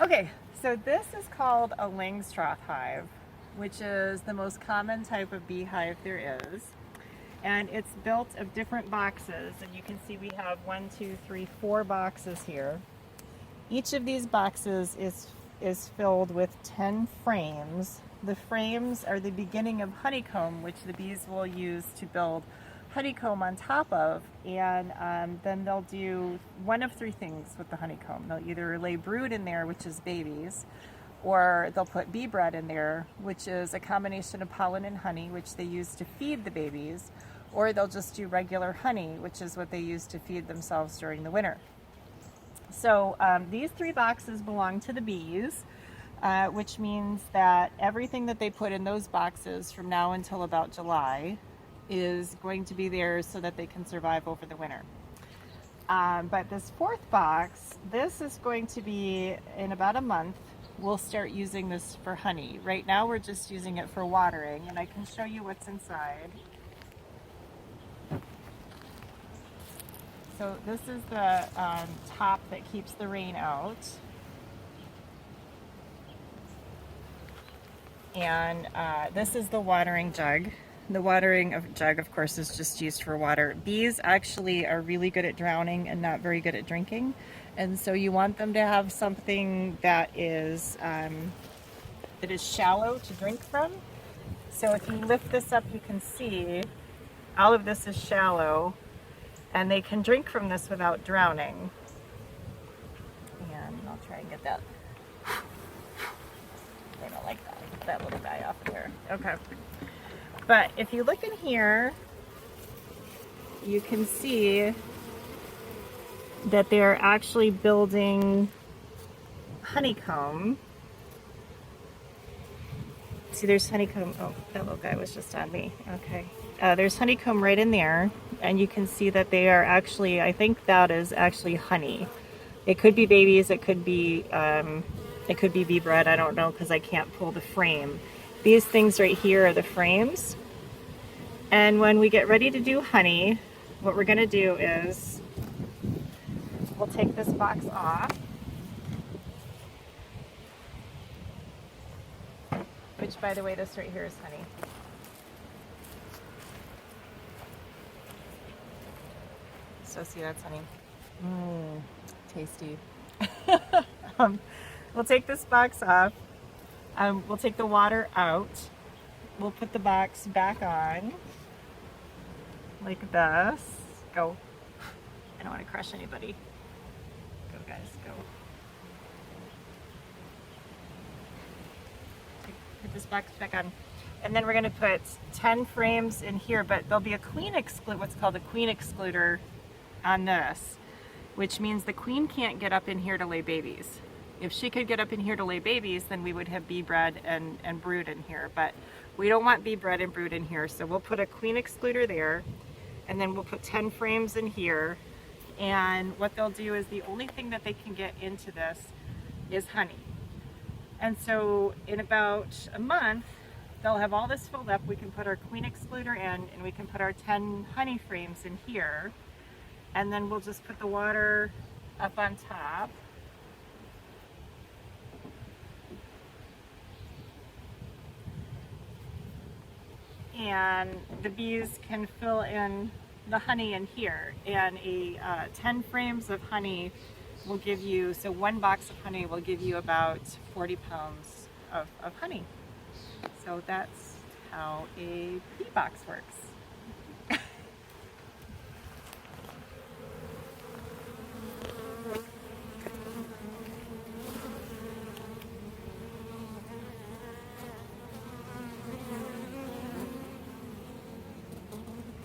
Okay, so this is called a Langstroth hive, which is the most common type of beehive there is. And it's built of different boxes, and you can see we have 4 boxes here. Each of these boxes is filled with 10 frames. The frames are the beginning of honeycomb, which the bees will use to build honeycomb on top of, and then they'll do one of 3 things with the honeycomb. They'll either lay brood in there, which is babies, or they'll put bee bread in there, which is a combination of pollen and honey, which they use to feed the babies, or they'll just do regular honey, which is what they use to feed themselves during the winter. So these 3 boxes belong to the bees, which means that everything that they put in those boxes from now until about July is going to be there so that they can survive over the winter. But this 4th box, this is going to be in about a month. We'll start using this for honey. Right now we're just using it for watering, and I can show you what's inside. So this is the top that keeps the rain out. And this is the watering jug. The watering jug, of course, is just used for water. Bees actually are really good at drowning and not very good at drinking. And so you want them to have something that is shallow to drink from. So if you lift this up, you can see all of this is shallow, and they can drink from this without drowning. And I'll try and get that. They don't like that. Get that little guy off there. Okay. But if you look in here, you can see that they're actually building honeycomb. See, there's honeycomb. Oh, that little guy was just on me. Okay. There's honeycomb right in there, and you can see that they are actually, I think that is actually honey. It could be babies, it could be bee bread, I don't know, because I can't pull the frame. These things right here are the frames. And when we get ready to do honey, what we're gonna do is we'll take this box off, which, by the way, this right here is honey. So see, that's honey. Tasty. We'll take this box off. We'll take the water out. We'll put the box back on like this. Go. I don't want to crush anybody. Go, guys, go. Put this box back on. And then we're going to put 10 frames in here, but there'll be a queen excluder, what's called a queen excluder on this, which means the queen can't get up in here to lay babies. If she could get up in here to lay babies, then we would have bee bread and brood in here, but we don't want bee bread and brood in here, so we'll put a queen excluder there, and then we'll put 10 frames in here, and what they'll do is the only thing that they can get into this is honey. And so in about a month, they'll have all this filled up. We can put our queen excluder in, and we can put our 10 honey frames in here, and then we'll just put the water up on top. And the bees can fill in the honey in here. And 10 frames of honey will give you, so 1 box of honey will give you about 40 pounds of honey. So that's how a bee box works.